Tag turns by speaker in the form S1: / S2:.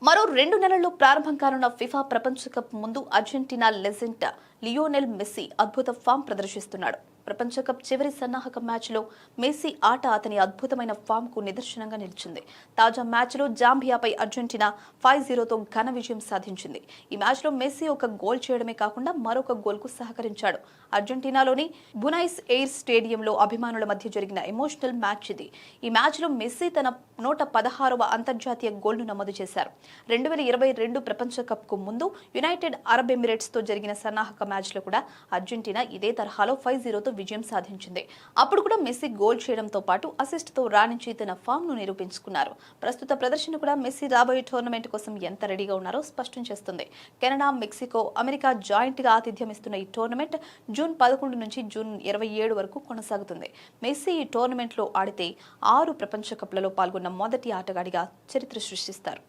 S1: మరో 2 నెలల్లో ప్రారంభం కానున్న ఫిఫా ప్రపంచ కప్ ముందు అర్జెంటీనా లెజెండ్ లియోనెల్ మెస్సీ అద్భుత ఫామ్ ప్రదర్శిస్తున్నాడు. ప్రపంచ కప్ చివరి సన్నాహక మ్యాచ్లో మెస్సీ ఆట అతని అద్భుతమైన ఫామ్కు నిదర్శనంగా నిలిచింది. తాజా మ్యాచ్లో జాంబియాపై అర్జెంటీనా 5-0తో ఘన విజయం సాధించింది. ఈ మ్యాచ్లో మెస్సీ ఒక గోల్ చేయడమే కాకుండా మరొక గోల్కు సహకరించాడు. అర్జెంటీనాలోని బునైస్ ఎయిర్స్ స్టేడియంలో అభిమానుల మధ్య జరిగిన ఎమోషనల్ మ్యాచ్ ఇది. ఈ మ్యాచ్లో మెస్సీ తన 116వ అంతర్జాతీయ గోల్ను నమోదు చేశారు. 2022 ప్రపంచ కప్కు ముందు యునైటెడ్ అరబ్ ఎమిరేట్స్తో జరిగిన సన్నాహక మ్యాచ్లో కూడా అర్జెంటీనా ఇదే తరహాలో 5-0తో విజయం సాధించింది. అప్పుడు కూడా మెస్సీ గోల్ చేయడంతో పాటు అసిస్ట్తో రాణించి తన ఫామ్ను నిరూపించుకున్నారు. ప్రస్తుత ప్రదర్శన కూడా మెస్సీ రాబోయే టోర్నమెంట్ కోసం ఎంత రెడీగా ఉన్నారో స్పష్టం చేస్తుంది. కెనడా, మెక్సికో, అమెరికా జాయింట్గా ఆతిథ్యం ఇస్తున్న ఈ టోర్నమెంట్ జూన్ 11 నుంచి జూన్ 27 వరకు కొనసాగుతుంది. మెస్సీ ఈ టోర్నమెంట్లో ఆడితే 6 ప్రపంచ కప్లలో పాల్గొన్న మొదటి ఆటగాడిగా చరిత్ర సృష్టిస్తారు.